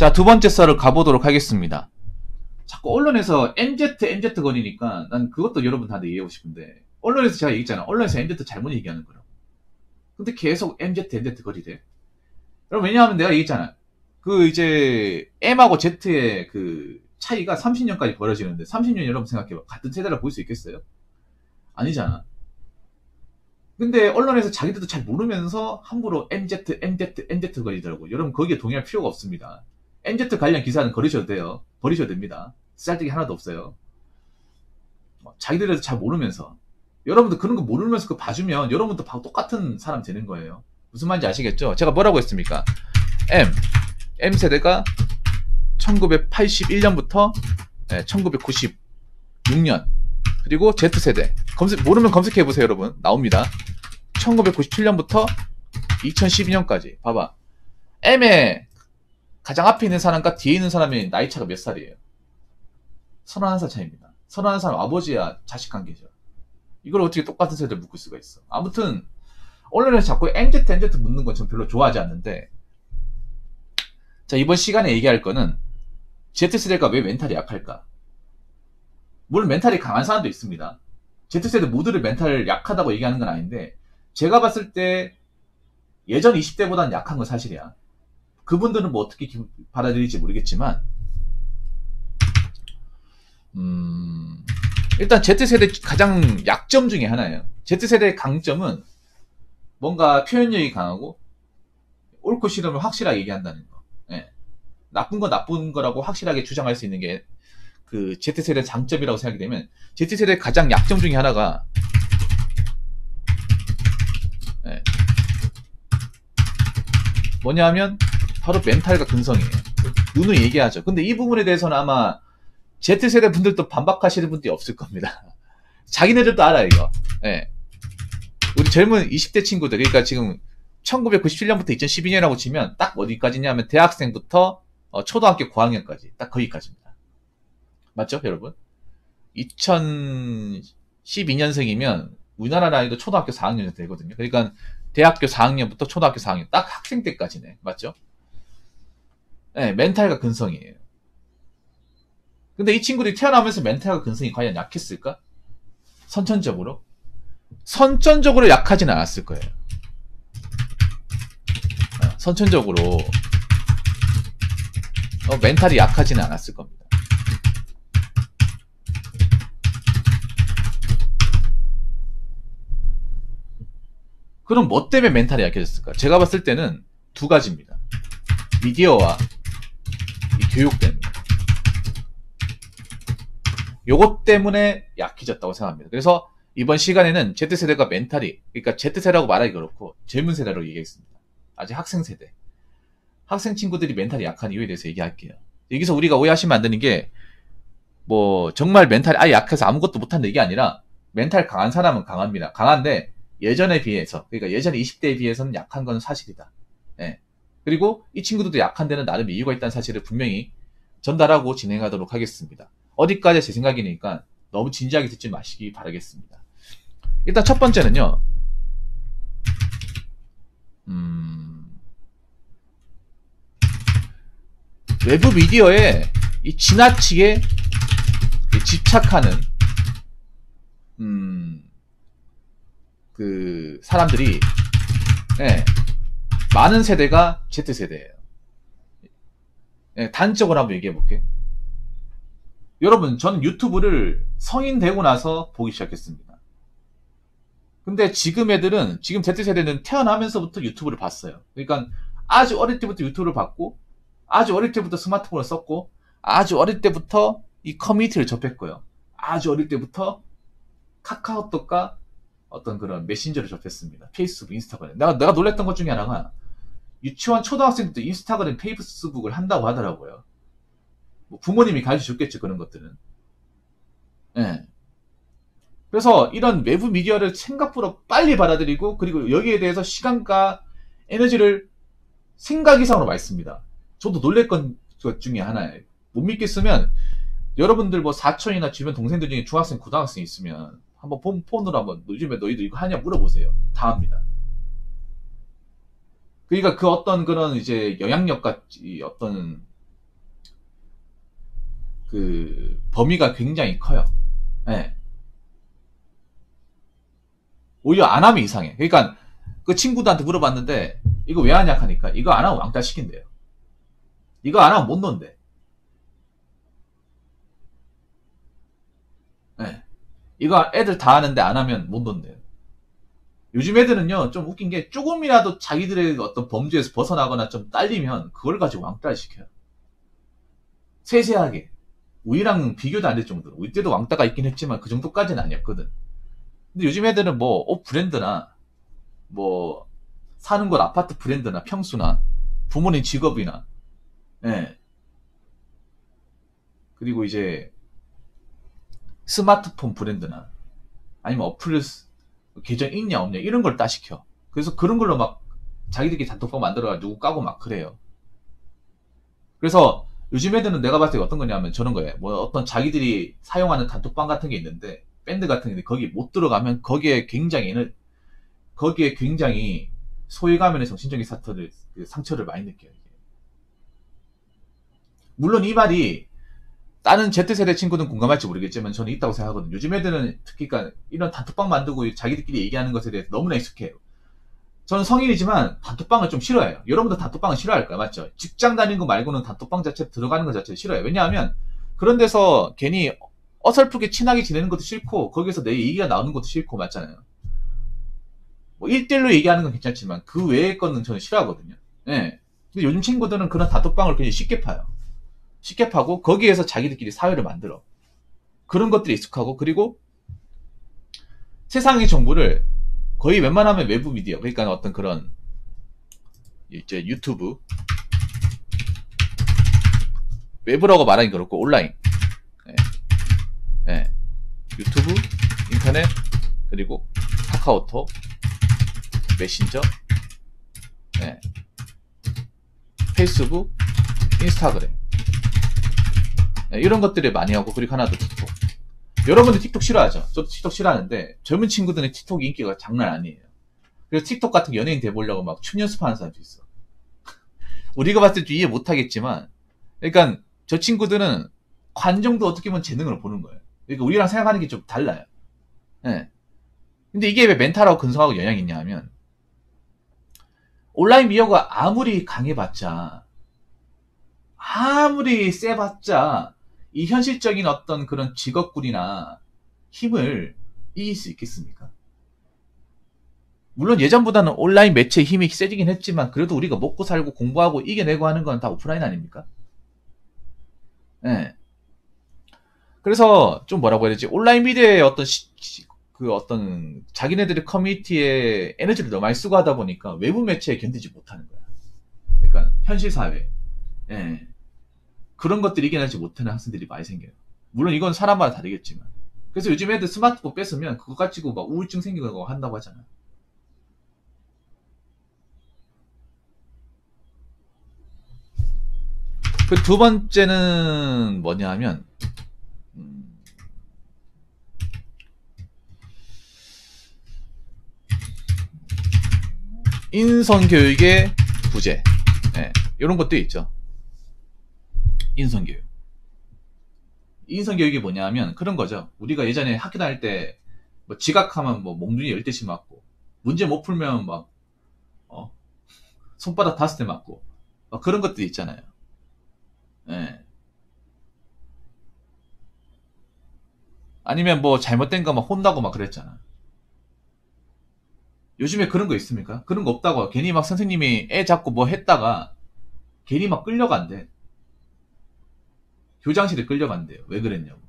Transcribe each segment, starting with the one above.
자, 두 번째 썰을 가보도록 하겠습니다. 자꾸 언론에서 MZ 거리니까 난 그것도 여러분한테 얘기하고 싶은데, 언론에서 제가 얘기했잖아. 언론에서 MZ 잘못 얘기하는 거라고. 근데 계속 MZ 거리래. 여러분, 왜냐하면 내가 얘기했잖아. 그 이제 M하고 Z의 그 차이가 30년까지 벌어지는데, 30년 여러분 생각해봐. 같은 세대라 볼 수 있겠어요? 아니잖아. 근데 언론에서 자기들도 잘 모르면서 함부로 MZ 거리더라고. 여러분, 거기에 동의할 필요가 없습니다. MZ 관련 기사는 거리셔도 돼요. 버리셔도 됩니다. 쓸데기 하나도 없어요. 자기들도 잘 모르면서. 여러분들 그런 거 모르면서 그거 봐주면 여러분도 똑같은 사람 되는 거예요. 무슨 말인지 아시겠죠? 제가 뭐라고 했습니까? M세대가 1981년부터 1996년, 그리고 Z세대. 모르면 검색해보세요, 여러분. 나옵니다. 1997년부터 2012년까지. 봐봐. M의 가장 앞에 있는 사람과 뒤에 있는 사람의 나이 차가 몇 살이에요? 31살 차이입니다. 31살 아버지와 자식 관계죠. 이걸 어떻게 똑같은 세대를 묶을 수가 있어? 아무튼 언론에서 자꾸 MZ 묻는 건 전 별로 좋아하지 않는데, 자, 이번 시간에 얘기할 거는 Z세대가 왜 멘탈이 약할까? 물론 멘탈이 강한 사람도 있습니다. Z세대 모두를 멘탈 약하다고 얘기하는 건 아닌데, 제가 봤을 때 예전 20대보다는 약한 건 사실이야. 그분들은 뭐 어떻게 받아들일지 모르겠지만, 일단 Z세대 가장 약점 중에 하나예요. Z세대의 강점은 뭔가 표현력이 강하고 옳고 싫음을 확실하게 얘기한다는 거. 예. 나쁜 거 나쁜 거라고 확실하게 주장할 수 있는 게 그 Z세대의 장점이라고 생각이 되면, Z세대의 가장 약점 중에 하나가 뭐냐 하면 바로 멘탈과 근성이에요. 누누이 얘기하죠. 근데 이 부분에 대해서는 아마 Z세대 분들도 반박하시는 분들이 없을 겁니다. 자기네들도 알아요, 이거. 예. 우리 젊은 20대 친구들, 그러니까 지금 1997년부터 2012년이라고 치면 딱 어디까지냐면 대학생부터 초등학교 고학년까지, 딱 거기까지입니다. 맞죠, 여러분? 2012년생이면 우리나라 나이도 초등학교 4학년이 되거든요. 그러니까 대학교 4학년부터 초등학교 4학년, 딱 학생 때까지네. 맞죠? 네, 멘탈과 근성이에요. 근데 이 친구들이 태어나면서 멘탈과 근성이 과연 약했을까? 선천적으로 약하진 않았을 거예요. 선천적으로 멘탈이 약하지는 않았을 겁니다. 그럼 뭐 때문에 멘탈이 약해졌을까? 제가 봤을 때는 두 가지입니다. 미디어와 이 교육 때문에. 요것 때문에 약해졌다고 생각합니다. 그래서 이번 시간에는 Z세대가 멘탈이, 그러니까 Z세대라고 말하기 그렇고 젊은 세대로 얘기하겠습니다. 아직 학생 세대. 학생 친구들이 멘탈이 약한 이유에 대해서 얘기할게요. 여기서 우리가 오해하시면 안 되는 게, 뭐 정말 멘탈이 아예 약해서 아무것도 못하는 얘기 아니라, 멘탈 강한 사람은 강합니다. 강한데 예전에 비해서, 그러니까 예전에 20대에 비해서는 약한 건 사실이다. 예. 그리고 이 친구들도 약한 데는 나름 이유가 있다는 사실을 분명히 전달하고 진행하도록 하겠습니다. 어디까지 제 생각이니까 너무 진지하게 듣지 마시기 바라겠습니다. 일단 첫 번째는요, 외부 미디어에 이 지나치게 집착하는 그 사람들이, 많은 세대가 Z세대예요. 단적으로 한번 얘기해 볼게요. 여러분, 저는 유튜브를 성인 되고 나서 보기 시작했습니다. 근데 지금 Z세대는 태어나면서부터 유튜브를 봤어요. 그러니까 아주 어릴 때부터 유튜브를 봤고, 아주 어릴 때부터 스마트폰을 썼고, 아주 어릴 때부터 이 커뮤니티를 접했고요. 아주 어릴 때부터 카카오톡과 어떤 그런 메신저를 접했습니다. 페이스북, 인스타그램. 내가 놀랬던 것 중에 하나가, 유치원 초등학생부터 인스타그램, 페이스북을 한다고 하더라고요. 뭐 부모님이 가르쳐 줬겠죠, 그런 것들은. 예. 그래서 이런 외부 미디어를 생각보다 빨리 받아들이고, 그리고 여기에 대해서 시간과 에너지를 생각 이상으로 많이 씁니다. 저도 놀랬던 것 중에 하나예요. 못 믿겠으면 여러분들 뭐 사촌이나 주변 동생들 중에 중학생, 고등학생 있으면 한번 폰으로 한번 요즘에 너희도 이거 하냐 물어보세요. 다 합니다. 그러니까 그 어떤 그런 이제 영향력 같이 어떤 그 범위가 굉장히 커요. 예. 오히려 안 하면 이상해. 그러니까 그 친구들한테 물어봤는데 이거 왜 하냐 하니까 이거 안 하면 왕따 시킨대요. 이거 안 하면 못 논대. 예. 이거 애들 다 하는데 안 하면 못 논대요. 요즘 애들은요 좀 웃긴 게 조금이라도 자기들의 어떤 범주에서 벗어나거나 좀 딸리면 그걸 가지고 왕따를 시켜요. 세세하게. 우리랑 비교도 안 될 정도로. 우리 때도 왕따가 있긴 했지만 그 정도까지는 아니었거든. 근데 요즘 애들은 뭐 옷 브랜드나 뭐 사는 곳 아파트 브랜드나 평수나 부모님 직업이나 예. 그리고 이제 스마트폰 브랜드나 아니면 어플 계정 있냐 없냐 이런 걸 따시켜. 그래서 그런 걸로 막 자기들끼리 단톡방 만들어가지고 누구 까고 막 그래요. 그래서 요즘 애들은 내가 봤을 때 어떤 거냐면 저런 거예요. 뭐 어떤 자기들이 사용하는 단톡방 같은 게 있는데 밴드 같은 게 거기 못 들어가면 거기에 굉장히 소외감이나 정신적인 상처를 많이 느껴요. 물론 이 말이 다른 Z세대 친구들은 공감할지 모르겠지만 저는 있다고 생각하거든요. 요즘 애들은 특히 그러니까 이런 단톡방 만들고 자기들끼리 얘기하는 것에 대해서 너무나 익숙해요. 저는 성인이지만 단톡방을 좀 싫어해요. 여러분도 단톡방을 싫어할 거야, 맞죠? 직장 다니는 거 말고는 단톡방 자체 들어가는 것 자체를 싫어해요. 왜냐하면 그런 데서 괜히 어설프게 친하게 지내는 것도 싫고 거기서 내 얘기가 나오는 것도 싫고 맞잖아요. 뭐 1대1로 얘기하는 건 괜찮지만 그 외의 거는 저는 싫어하거든요. 예. 근데 요즘 친구들은 그런 단톡방을 굉장히 쉽게 파요. 쉽게 파고 거기에서 자기들끼리 사회를 만들어. 그런 것들이 익숙하고 그리고 세상의 정보를 거의 웬만하면 외부 미디어 그러니까 어떤 그런 이제 유튜브 외부라고 말하기 그렇고 온라인 예. 예. 유튜브 인터넷 그리고 카카오톡 메신저 예. 페이스북 인스타그램 예. 이런 것들을 많이 하고 그리고 하나 더 틱톡. 여러분들 틱톡 싫어하죠? 저도 틱톡 싫어하는데 젊은 친구들은 틱톡 인기가 장난 아니에요. 그래서 틱톡 같은 연예인 돼보려고 막 춤 연습하는 사람도 있어. 우리가 봤을 때 이해 못하겠지만 그러니까 저 친구들은 관정도 어떻게 보면 재능으로 보는 거예요. 그러니까 우리랑 생각하는 게 좀 달라요. 네. 근데 이게 왜 멘탈하고 근성하고 영향이 있냐 하면 온라인 미디어가 아무리 강해봤자 아무리 세봤자 이 현실적인 어떤 그런 직업군이나 힘을 이길 수 있겠습니까? 물론 예전보다는 온라인 매체의 힘이 세지긴 했지만 그래도 우리가 먹고 살고 공부하고 이겨내고 하는 건 다 오프라인 아닙니까? 예. 네. 그래서 좀 뭐라고 해야 되지? 온라인 미디어의 어떤 그 어떤 자기네들의 커뮤니티에 에너지를 너무 많이 쓰고 하다 보니까 외부 매체에 견디지 못하는 거야. 그러니까 현실 사회. 예. 그런 것들이 이겨내지 못하는 학생들이 많이 생겨요. 물론 이건 사람마다 다르겠지만. 그래서 요즘 애들 스마트폰 뺏으면 그거 가지고 막 우울증 생기고 한다고 하잖아. 그 두 번째는 뭐냐 하면 인성교육의 부재 네, 이런 것도 있죠. 인성교육. 인성교육이 뭐냐 하면 그런 거죠. 우리가 예전에 학교 다닐 때 뭐 지각하면 뭐 몽둥이 10대씩 맞고 문제 못 풀면 막 손바닥 5대 맞고 막 그런 것들이 있잖아요. 네. 아니면 뭐 잘못된 거 막 혼나고 막 그랬잖아. 요즘에 그런 거 있습니까? 그런 거 없다고 괜히 막 선생님이 애 잡고 뭐 했다가 괜히 막 끌려간대. 교장실에 끌려간대요. 왜 그랬냐고.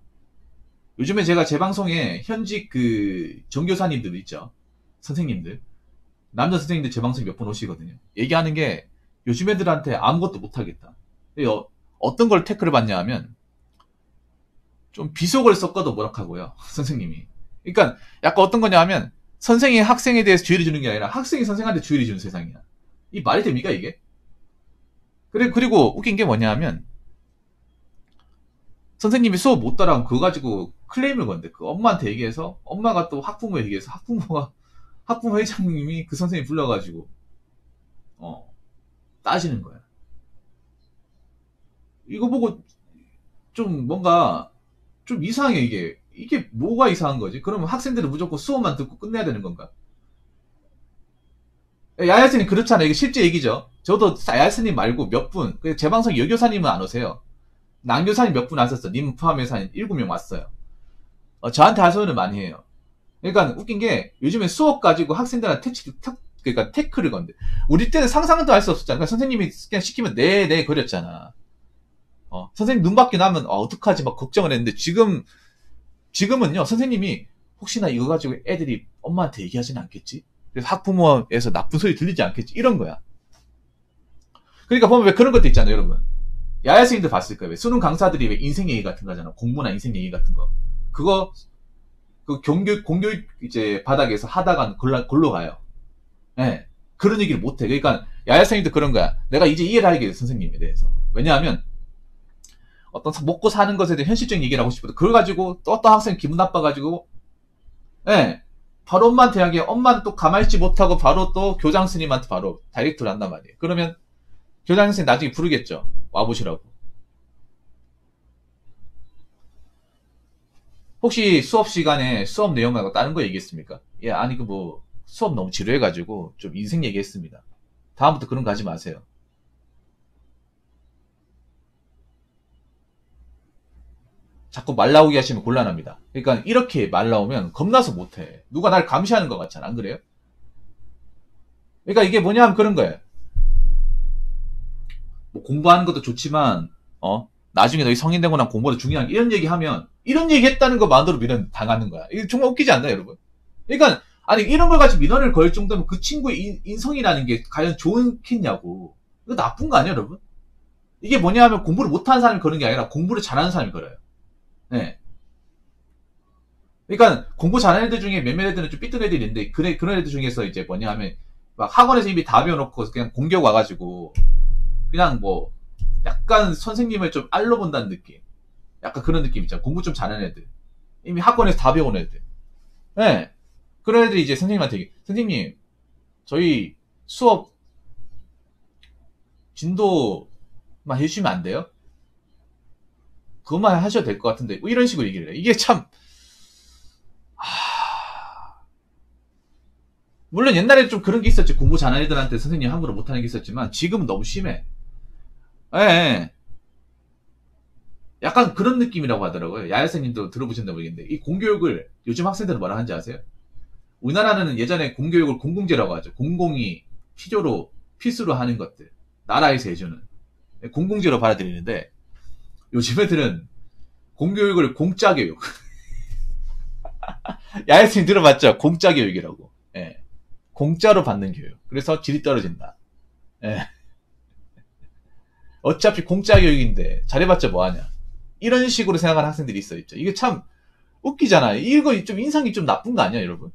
요즘에 제가 제 방송에 현직 그 전교사님들 있죠. 선생님들. 남자 선생님들 제 방송에 몇 번 오시거든요. 얘기하는 게 요즘 애들한테 아무것도 못하겠다. 어떤 걸 태클을 받냐 하면 좀 비속어를 섞어도 뭐라하고요. 선생님이. 그러니까 약간 어떤 거냐 하면 선생이 학생에 대해서 주의를 주는 게 아니라 학생이 선생한테 주의를 주는 세상이야. 이 말이 됩니까 이게? 그리고 웃긴 게 뭐냐 하면 선생님이 수업 못 따라하면 그거 가지고 클레임을 건데 그 엄마한테 얘기해서 엄마가 또 학부모에 얘기해서 학부모 회장님이 그 선생님 불러가지고 따지는 거야. 이거 보고 좀 뭔가 좀 이상해 이게 뭐가 이상한 거지? 그러면 학생들은 무조건 수업만 듣고 끝내야 되는 건가? 야야스님 그렇잖아요. 이게 실제 얘기죠. 저도 야야스님 말고 몇 분, 제 방송 여교사님은 안 오세요. 남교사님 몇 분 왔었어. 님 포함해서 한 7명 왔어요. 저한테 하소연을 많이 해요. 그러니까 웃긴 게 요즘에 수업 가지고 학생들한테 그러니까 태클을 건데 우리 때는 상상도 할 수 없었잖아. 그러니까 선생님이 그냥 시키면 네 그렸잖아. 선생님 눈 밖에 나면 어떡하지 막 걱정을 했는데 지금은요 선생님이 혹시나 이거 가지고 애들이 엄마한테 얘기하지는 않겠지? 그래서 학부모에서 나쁜 소리 들리지 않겠지? 이런 거야. 그러니까 보면 왜 그런 것도 있잖아요, 여러분. 야야생님들 봤을 거예요. 왜 수능 강사들이 왜 인생 얘기 같은 거 하잖아. 공부나 인생 얘기 같은 거. 그거 그 공교육 이제 바닥에서 하다가 골로 가요. 예. 네. 그런 얘기를 못 해. 그러니까 야야생님도 그런 거야. 내가 이제 이해를 하게 돼, 선생님에 대해서. 왜냐하면 어떤 먹고 사는 것에 대해 현실적인 얘기를 하고 싶어도 그걸 가지고 또 어떤 학생이 기분 나빠가지고 예. 바로 엄마한테 이야기해. 엄마는 또 가만히 있지 못하고 바로 또 교장 스님한테 바로 다이렉트를 한단 말이에요. 그러면 교장 선생님 나중에 부르겠죠. 와보시라고. 혹시 수업 시간에 수업 내용 말고 다른 거 얘기했습니까? 예, 아니 그 뭐 수업 너무 지루해가지고 좀 인생 얘기했습니다. 다음부터 그런 거 하지 마세요. 자꾸 말 나오게 하시면 곤란합니다. 그러니까 이렇게 말 나오면 겁나서 못해. 누가 날 감시하는 것 같잖아. 안 그래요? 그러니까 이게 뭐냐 하면 그런 거예요. 뭐 공부하는 것도 좋지만 나중에 너희 성인 되고 난 공부도 중요한 게 이런 얘기 하면 이런 얘기 했다는 것만으로 민원 당하는 거야. 이게 정말 웃기지 않나요, 여러분? 그러니까 아니 이런 걸 가지고 민원을 걸 정도면 그 친구의 인성이라는 게 과연 좋겠냐고. 이거 나쁜 거 아니야, 여러분? 이게 뭐냐 하면 공부를 못하는 사람이 거는 게 아니라 공부를 잘하는 사람이 걸어요. 네. 그러니까 공부 잘하는 애들 중에 몇몇 애들은 좀 삐뚤 애들이 있는데 그런 애들 중에서 이제 뭐냐 하면 막 학원에서 이미 다 배워놓고 그냥 공격 와가지고 그냥 뭐 약간 선생님을 좀 알로 본다는 느낌. 약간 그런 느낌 있잖아. 공부 좀 잘하는 애들. 이미 학원에서 다 배운 애들. 예. 네. 그런 애들이 이제 선생님한테 얘기, 선생님, 저희 수업 진도만 해주시면 안 돼요? 그것만 하셔도 될 것 같은데. 뭐 이런 식으로 얘기를 해. 이게 참, 물론 옛날에 좀 그런 게 있었지. 공부 잘하는 애들한테 선생님 함부로 못하는 게 있었지만, 지금은 너무 심해. 예. 네. 약간 그런 느낌이라고 하더라고요. 야야생님도 들어보셨나 모르겠는데, 이 공교육을 요즘 학생들은 뭐라 하는지 아세요? 우리나라는 예전에 공교육을 공공재라고 하죠. 공공이 필수로 하는 것들. 나라에서 해주는. 공공재로 받아들이는데, 요즘 애들은 공교육을 공짜교육. 야야생 들어봤죠? 공짜교육이라고. 예. 공짜로 받는 교육. 그래서 질이 떨어진다. 예. 어차피 공짜교육인데, 잘해봤자 뭐하냐. 이런 식으로 생각하는 학생들이 있죠. 이게 참 웃기잖아요. 이거 좀 인상이 좀 나쁜 거 아니야, 여러분?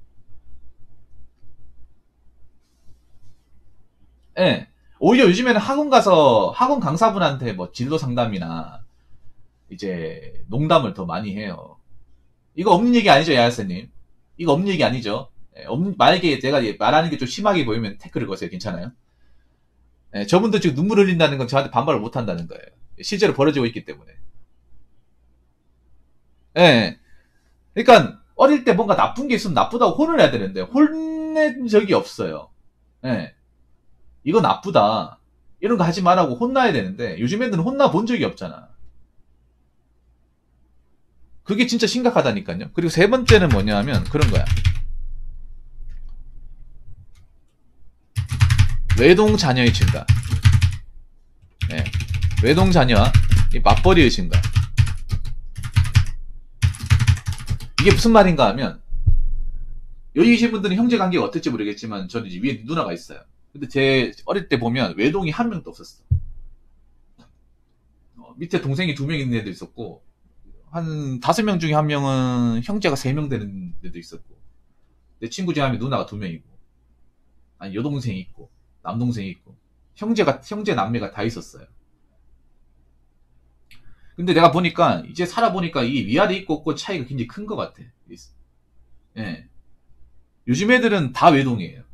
예. 오히려 요즘에는 학원 가서 학원 강사분한테 뭐 진로 상담이나 이제 농담을 더 많이 해요. 이거 없는 얘기 아니죠, 야야쌤님? 이거 없는 얘기 아니죠? 예, 만약에 제가 말하는 게 좀 심하게 보이면 태클을 거세요. 괜찮아요? 예, 저분도 지금 눈물 흘린다는 건 저한테 반발을 못 한다는 거예요. 실제로 벌어지고 있기 때문에. 예. 그러니까 어릴 때 뭔가 나쁜 게 있으면 나쁘다고 혼을 해야 되는데 혼낸 적이 없어요. 예. 이거 나쁘다. 이런 거 하지 말라고 혼나야 되는데 요즘 애들은 혼나 본 적이 없잖아. 그게 진짜 심각하다니까요. 그리고 세 번째는 뭐냐 하면 그런 거야. 외동 자녀의 증가. 네. 외동 자녀와 맞벌이의 증가. 이게 무슨 말인가 하면 여기 계신 분들은 형제 관계가 어떨지 모르겠지만 저는 이제 위에 누나가 있어요. 근데 제 어릴 때 보면 외동이 한 명도 없었어. 밑에 동생이 2명 있는 애도 있었고 한 5명 중에 1명은 형제가 3명 되는 애도 있었고 내 친구 중에 하면 누나가 2명이고 아니 여동생이 있고 남동생이 있고 형제 남매가 다 있었어요. 근데 내가 보니까 이제 살아보니까 이 위아래 있고 없고 차이가 굉장히 큰 것 같아. 예. 요즘 애들은 다 외동이에요.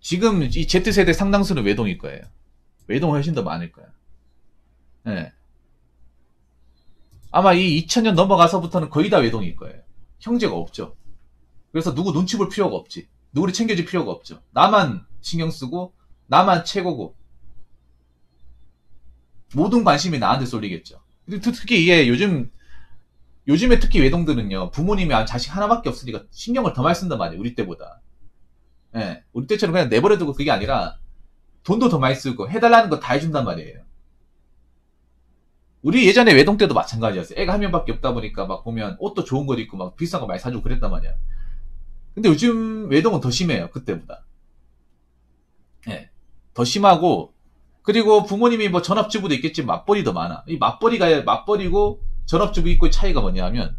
지금 이 Z세대 상당수는 외동일 거예요. 외동은 훨씬 더 많을 거야. 예. 아마 이 2000년 넘어가서부터는 거의 다 외동일 거예요. 형제가 없죠. 그래서 누구 눈치 볼 필요가 없지. 누구를 챙겨줄 필요가 없죠. 나만 신경 쓰고 나만 최고고 모든 관심이 나한테 쏠리겠죠. 특히 이게 요즘에 특히 외동들은요, 부모님이 자식 하나밖에 없으니까 신경을 더 많이 쓴단 말이에요. 우리 때보다. 예, 우리 때처럼 그냥 내버려두고 그게 아니라 돈도 더 많이 쓰고 해달라는 거 다 해준단 말이에요. 우리 예전에 외동 때도 마찬가지였어요. 애가 한 명밖에 없다 보니까 막 보면 옷도 좋은 거 입고 막 비싼 거 많이 사주고 그랬단 말이야. 근데 요즘 외동은 더 심해요. 그때보다. 예, 더 심하고, 그리고 부모님이 뭐 전업주부도 있겠지만 맞벌이 더 많아. 이 맞벌이고 전업주부 있고의 차이가 뭐냐면,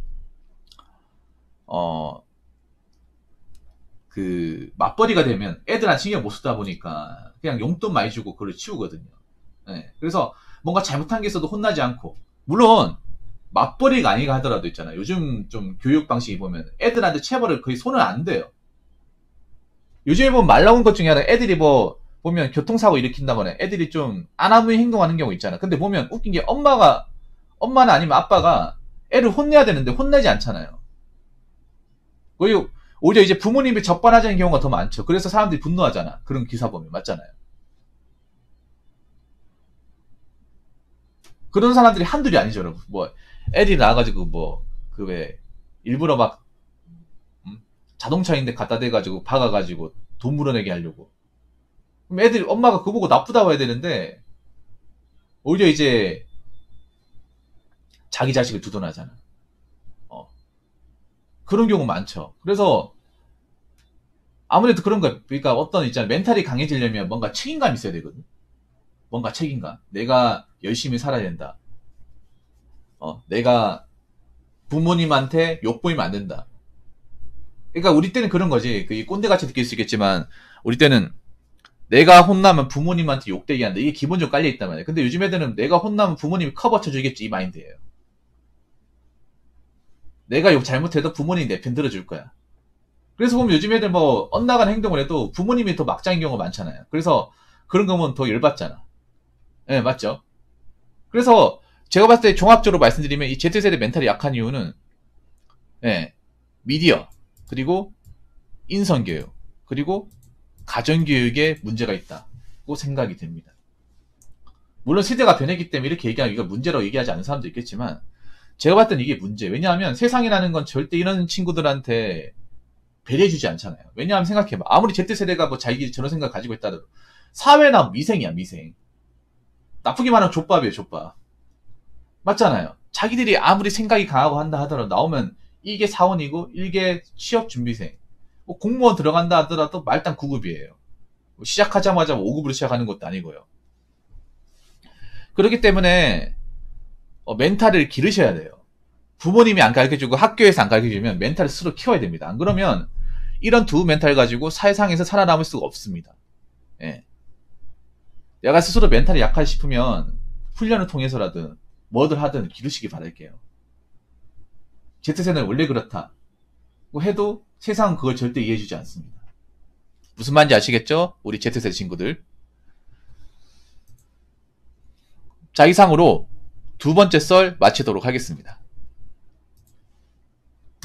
맞벌이가 되면 애들한테 신경 못 쓰다 보니까 그냥 용돈 많이 주고 그걸 치우거든요. 예, 그래서 뭔가 잘못한 게 있어도 혼나지 않고, 물론 맞벌이가 아니가 하더라도 있잖아요. 요즘 좀 교육 방식이 보면 애들한테 체벌을 거의 손을 안 대요. 요즘에 보면 말 나온 것 중에 하나, 애들이 뭐 보면 교통사고 일으킨다거나 애들이 좀 아나무인 행동하는 경우 있잖아. 근데 보면 웃긴 게 엄마나 아니면 아빠가 애를 혼내야 되는데 혼내지 않잖아요. 오히려 이제 부모님이 적반하자는 경우가 더 많죠. 그래서 사람들이 분노하잖아. 그런 기사 보면. 맞잖아요. 그런 사람들이 한둘이 아니죠, 여러분. 뭐 애들이 나와가지고 일부러 막 자동차인데 갖다 대가지고 박아가지고 돈 물어내게 하려고. 그럼 엄마가 그거 보고 나쁘다고 해야 되는데 오히려 이제 자기 자식을 두둔하잖아. 그런 경우 많죠. 그래서 아무래도 그런 거야. 그러니까 어떤 있잖아, 멘탈이 강해지려면 뭔가 책임감이 있어야 되거든. 뭔가 책임감. 내가 열심히 살아야 된다. 내가 부모님한테 욕보이면 안 된다. 그러니까 우리 때는 그런 거지. 이 꼰대같이 느낄 수 있겠지만 우리 때는 내가 혼나면 부모님한테 욕되게 한다. 이게 기본적으로 깔려있단 말이야. 근데 요즘 애들은 내가 혼나면 부모님이 커버 쳐주겠지, 이 마인드예요. 내가 욕 잘못해도 부모님이 내 편 들어줄 거야. 그래서 보면 요즘 애들 뭐 엇나간 행동을 해도 부모님이 더 막장인 경우가 많잖아요. 그래서 그런 거 보면 더 열받잖아. 예, 네, 맞죠? 그래서 제가 봤을 때 종합적으로 말씀드리면 이 Z세대 멘탈이 약한 이유는, 예, 미디어, 그리고 인성교육, 그리고 가정교육에 문제가 있다고 생각이 됩니다. 물론 세대가 변했기 때문에 이렇게 얘기하기가 문제라고 얘기하지 않는 사람도 있겠지만 제가 봤을 땐 이게 문제. 왜냐하면 세상이라는 건 절대 이런 친구들한테 배려해주지 않잖아요. 왜냐하면 생각해봐. 아무리 Z세대가 뭐 자기 저런 생각 가지고 있다도 사회나 미생이야, 미생. 나쁘게 말하면 족밥이에요, 족밥. 맞잖아요. 자기들이 아무리 생각이 강하고 한다 하더라도 나오면 이게 사원이고 이게 취업준비생. 뭐 공무원 들어간다 하더라도 말단 9급이에요. 시작하자마자 5급으로 시작하는 것도 아니고요. 그렇기 때문에 멘탈을 기르셔야 돼요. 부모님이 안 가르쳐주고 학교에서 안 가르쳐주면 멘탈을 스스로 키워야 됩니다. 안 그러면 이런 두 멘탈 가지고 사회상에서 살아남을 수가 없습니다. 예. 내가 스스로 멘탈이 약하다 싶으면 훈련을 통해서라든 뭐든 하든 기르시기 바랄게요. Z세대는 원래 그렇다 해도 세상은 그걸 절대 이해해주지 않습니다. 무슨 말인지 아시겠죠? 우리 Z세대 친구들. 자, 이상으로 두 번째 썰 마치도록 하겠습니다.